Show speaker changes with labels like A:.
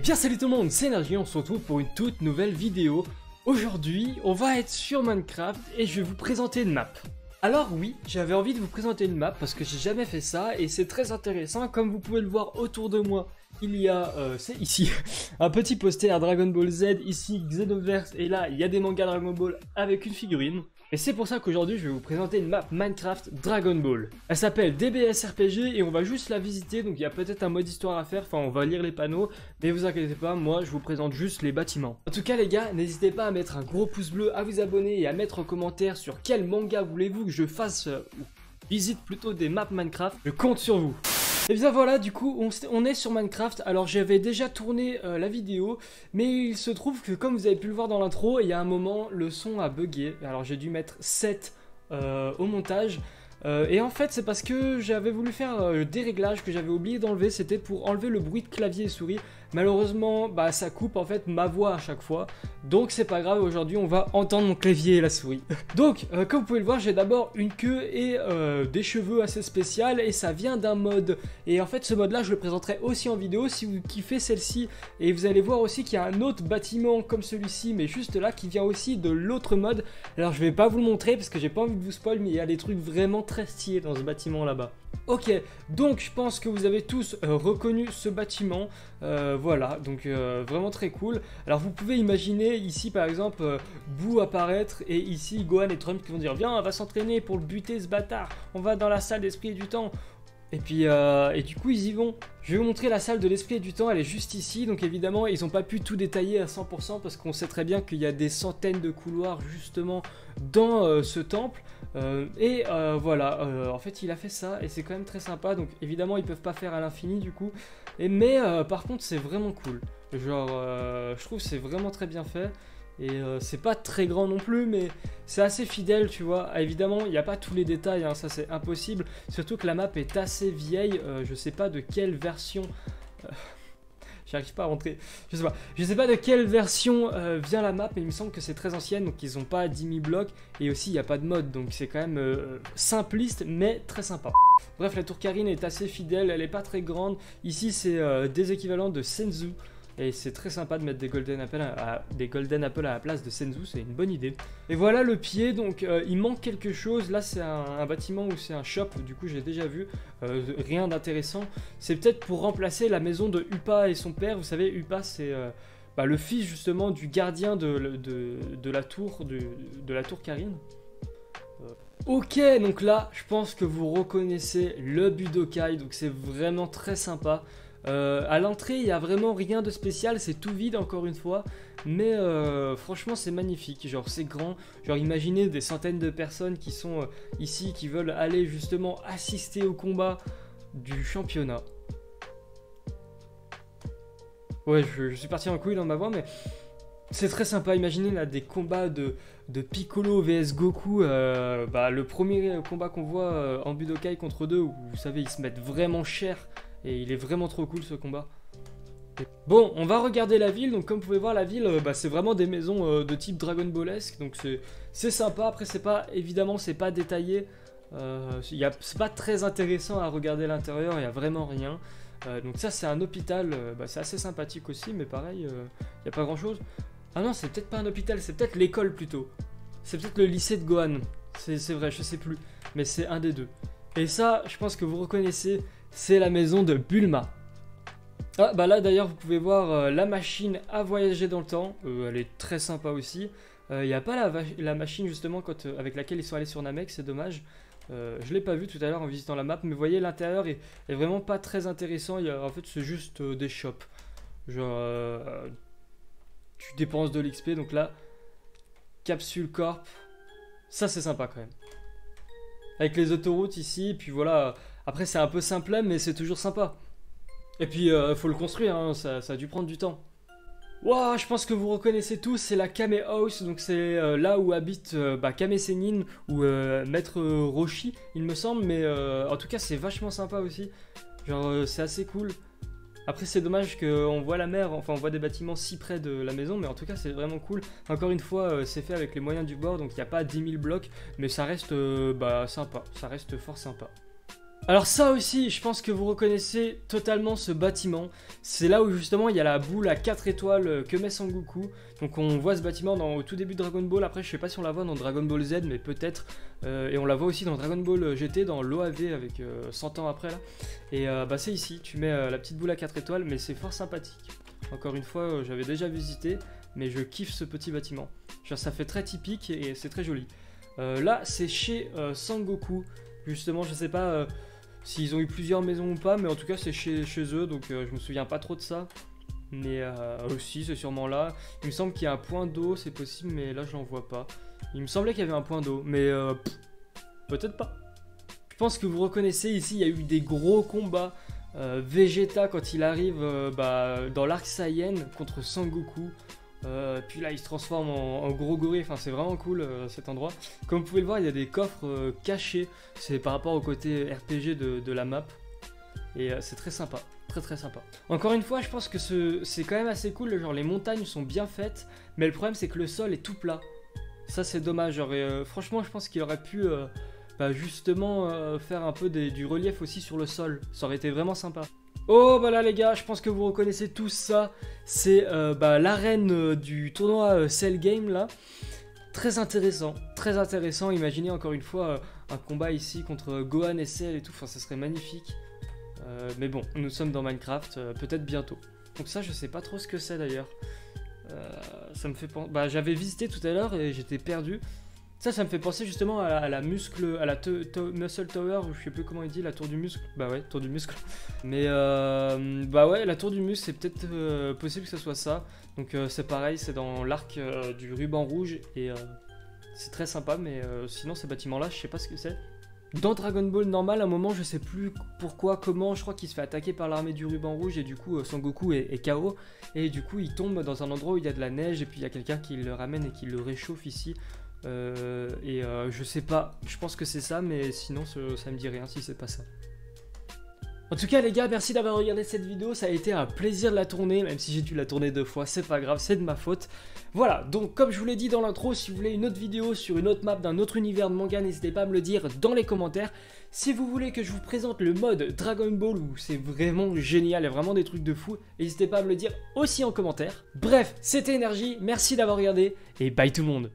A: Et bien salut tout le monde, c'est Energy, on se retrouve pour une toute nouvelle vidéo. Aujourd'hui, on va être sur Minecraft et je vais vous présenter une map. Alors oui, j'avais envie de vous présenter une map parce que j'ai jamais fait ça et c'est très intéressant. Comme vous pouvez le voir autour de moi, il y a, c'est ici, un petit poster Dragon Ball Z, ici Xenoverse, et là il y a des mangas Dragon Ball avec une figurine. Et c'est pour ça qu'aujourd'hui je vais vous présenter une map Minecraft Dragon Ball. Elle s'appelle DBS RPG et on va juste la visiter, donc il y a peut-être un mode histoire à faire, enfin on va lire les panneaux, mais vous inquiétez pas, moi je vous présente juste les bâtiments. En tout cas les gars, n'hésitez pas à mettre un gros pouce bleu, à vous abonner et à mettre en commentaire sur quel manga voulez-vous que je fasse, ou visite plutôt des maps Minecraft, je compte sur vous. Et bien voilà, du coup, on est sur Minecraft. Alors j'avais déjà tourné la vidéo, mais il se trouve que comme vous avez pu le voir dans l'intro, il y a un moment, le son a bugué. Alors j'ai dû mettre 7 au montage. Et en fait, c'est parce que j'avais voulu faire des réglages que j'avais oublié d'enlever. C'était pour enlever le bruit de clavier et souris. Malheureusement, bah, ça coupe en fait ma voix à chaque fois. Donc c'est pas grave, aujourd'hui on va entendre mon clavier et la souris. Donc, comme vous pouvez le voir, j'ai d'abord une queue et des cheveux assez spéciaux. Et ça vient d'un mode. Et en fait, ce mode là, je le présenterai aussi en vidéo si vous kiffez celle-ci. Et vous allez voir aussi qu'il y a un autre bâtiment comme celui-ci, mais juste là, qui vient aussi de l'autre mode. Alors je vais pas vous le montrer parce que j'ai pas envie de vous spoil, mais il y a des trucs vraiment très stylés dans ce bâtiment là-bas. Ok, donc je pense que vous avez tous reconnu ce bâtiment, voilà, donc vraiment très cool. Alors vous pouvez imaginer ici par exemple Boo apparaître et ici Gohan et Trunks qui vont dire viens on va s'entraîner pour le buter ce bâtard, on va dans la salle d'esprit et du temps. Et puis et du coup ils y vont. Je vais vous montrer la salle de l'esprit et du temps, elle est juste ici. Donc évidemment ils n'ont pas pu tout détailler à 100% parce qu'on sait très bien qu'il y a des centaines de couloirs justement dans ce temple. Voilà, en fait il a fait ça et c'est quand même très sympa. Donc évidemment ils peuvent pas faire à l'infini du coup. Mais par contre c'est vraiment cool. Genre je trouve que c'est vraiment très bien fait. Et c'est pas très grand non plus, mais c'est assez fidèle, tu vois. Ah, évidemment, il n'y a pas tous les détails, hein, ça c'est impossible. Surtout que la map est assez vieille, je sais pas de quelle version... J'arrive pas à rentrer, je sais pas de quelle version vient la map, mais il me semble que c'est très ancienne, donc ils ont pas 10 000 blocs. Et aussi, il n'y a pas de mode, donc c'est quand même simpliste, mais très sympa. Bref, la tour Karine est assez fidèle, elle est pas très grande. Ici, c'est des équivalents de Senzu. Et c'est très sympa de mettre des Golden Apple à la place de Senzu, c'est une bonne idée. Et voilà le pied, donc il manque quelque chose. Là c'est un bâtiment où c'est un shop, du coup j'ai déjà vu, rien d'intéressant. C'est peut-être pour remplacer la maison de Upa et son père. Vous savez, Upa c'est le fils justement du gardien de la tour Karine. Ok, donc là je pense que vous reconnaissez le Budokai, donc c'est vraiment très sympa. À l'entrée il n'y a vraiment rien de spécial, c'est tout vide encore une fois, mais franchement c'est magnifique, genre c'est grand, genre imaginez des centaines de personnes qui sont ici, qui veulent aller justement assister au combat du championnat. Ouais, je suis parti en couille dans ma voix, mais c'est très sympa. Imaginez là des combats de Piccolo vs Goku, le premier combat qu'on voit en Budokai contre deux, où vous savez ils se mettent vraiment cher. Et il est vraiment trop cool ce combat. Bon, on va regarder la ville. Donc comme vous pouvez voir, la ville, c'est vraiment des maisons de type Dragon Ballesque. Donc c'est sympa. Après c'est pas, évidemment c'est pas détaillé. C'est pas très intéressant à regarder l'intérieur. Il n'y a vraiment rien. Donc ça c'est un hôpital. C'est assez sympathique aussi. Mais pareil, il n'y a pas grand chose. Ah non, c'est peut-être pas un hôpital. C'est peut-être l'école plutôt. C'est peut-être le lycée de Gohan. C'est vrai, je sais plus. Mais c'est un des deux. Et ça, je pense que vous reconnaissez, c'est la maison de Bulma. Ah, bah là d'ailleurs, vous pouvez voir la machine à voyager dans le temps. Elle est très sympa aussi. Il n'y a pas la machine justement avec laquelle ils sont allés sur Namek, c'est dommage. Je l'ai pas vu tout à l'heure en visitant la map, mais vous voyez, l'intérieur est vraiment pas très intéressant. En fait, c'est juste des shops. Genre, tu dépenses de l'XP, donc là, Capsule Corp. Ça, c'est sympa quand même. Avec les autoroutes ici, puis voilà. Après c'est un peu simple, mais c'est toujours sympa. Et puis faut le construire, hein, ça a dû prendre du temps. Waouh, je pense que vous reconnaissez tous, c'est la Kame House. Donc c'est là où habite Kame Sennin ou Maître Roshi, il me semble. Mais en tout cas c'est vachement sympa aussi. Genre c'est assez cool. Après c'est dommage qu'on voit la mer, enfin on voit des bâtiments si près de la maison, mais en tout cas c'est vraiment cool. Encore une fois c'est fait avec les moyens du bord, donc il n'y a pas 10 000 blocs, mais ça reste sympa, ça reste fort sympa. Alors ça aussi, je pense que vous reconnaissez totalement ce bâtiment. C'est là où justement il y a la boule à 4 étoiles que met Sangoku. Donc on voit ce bâtiment au tout début de Dragon Ball. Après je sais pas si on la voit dans Dragon Ball Z, mais peut-être. Et on la voit aussi dans Dragon Ball GT, dans l'OAV avec 100 ans après là. Et bah c'est ici, tu mets la petite boule à 4 étoiles, mais c'est fort sympathique. Encore une fois, j'avais déjà visité, mais je kiffe ce petit bâtiment. Genre ça fait très typique et c'est très joli. Là c'est chez Sangoku. Justement, je sais pas... s'ils ont eu plusieurs maisons ou pas, mais en tout cas c'est chez eux, donc je me souviens pas trop de ça. Mais aussi c'est sûrement là. Il me semble qu'il y a un point d'eau, c'est possible, mais là je n'en vois pas. Il me semblait qu'il y avait un point d'eau, mais peut-être pas. Je pense que vous reconnaissez ici, il y a eu des gros combats. Vegeta quand il arrive dans l'arc Saiyan contre Sangoku. Puis là il se transforme en gros gorille, enfin c'est vraiment cool cet endroit. Comme vous pouvez le voir, il y a des coffres cachés, c'est par rapport au côté RPG de la map. Et c'est très sympa, très sympa. Encore une fois, je pense que c'est quand même assez cool, genre les montagnes sont bien faites, mais le problème c'est que le sol est tout plat. Ça c'est dommage, genre, franchement je pense qu'il aurait pu justement faire un peu du relief aussi sur le sol, ça aurait été vraiment sympa. Oh bah là les gars, je pense que vous reconnaissez tous ça, c'est l'arène du tournoi Cell Game là. Très intéressant, imaginez encore une fois un combat ici contre Gohan et Cell et tout, enfin ça serait magnifique. Mais bon, nous sommes dans Minecraft, peut-être bientôt. Donc ça je sais pas trop ce que c'est d'ailleurs. Ça me fait penser, j'avais visité tout à l'heure et j'étais perdu. Ça me fait penser justement à la muscle, à la Muscle Tower, ou je sais plus comment il dit, la tour du muscle. Bah ouais, tour du muscle. Mais ouais, la tour du muscle, c'est peut-être possible que ce soit ça. Donc c'est pareil, c'est dans l'arc du ruban rouge et c'est très sympa. Mais sinon, ces bâtiments-là, je sais pas ce que c'est. Dans Dragon Ball normal, à un moment, je sais plus pourquoi, comment, je crois qu'il se fait attaquer par l'armée du ruban rouge et du coup Sangoku est KO. Et du coup, il tombe dans un endroit où il y a de la neige et puis il y a quelqu'un qui le ramène et qui le réchauffe ici. Je sais pas, je pense que c'est ça, mais sinon ça me dit rien si c'est pas ça. En tout cas les gars, merci d'avoir regardé cette vidéo, ça a été un plaisir de la tourner, même si j'ai dû la tourner 2 fois, c'est pas grave, c'est de ma faute. Voilà, donc comme je vous l'ai dit dans l'intro, si vous voulez une autre vidéo sur une autre map d'un autre univers de manga, n'hésitez pas à me le dire dans les commentaires. Si vous voulez que je vous présente le mode Dragon Ball où c'est vraiment génial, il y a vraiment des trucs de fou, n'hésitez pas à me le dire aussi en commentaire. Bref, c'était Énergie, merci d'avoir regardé et bye tout le monde.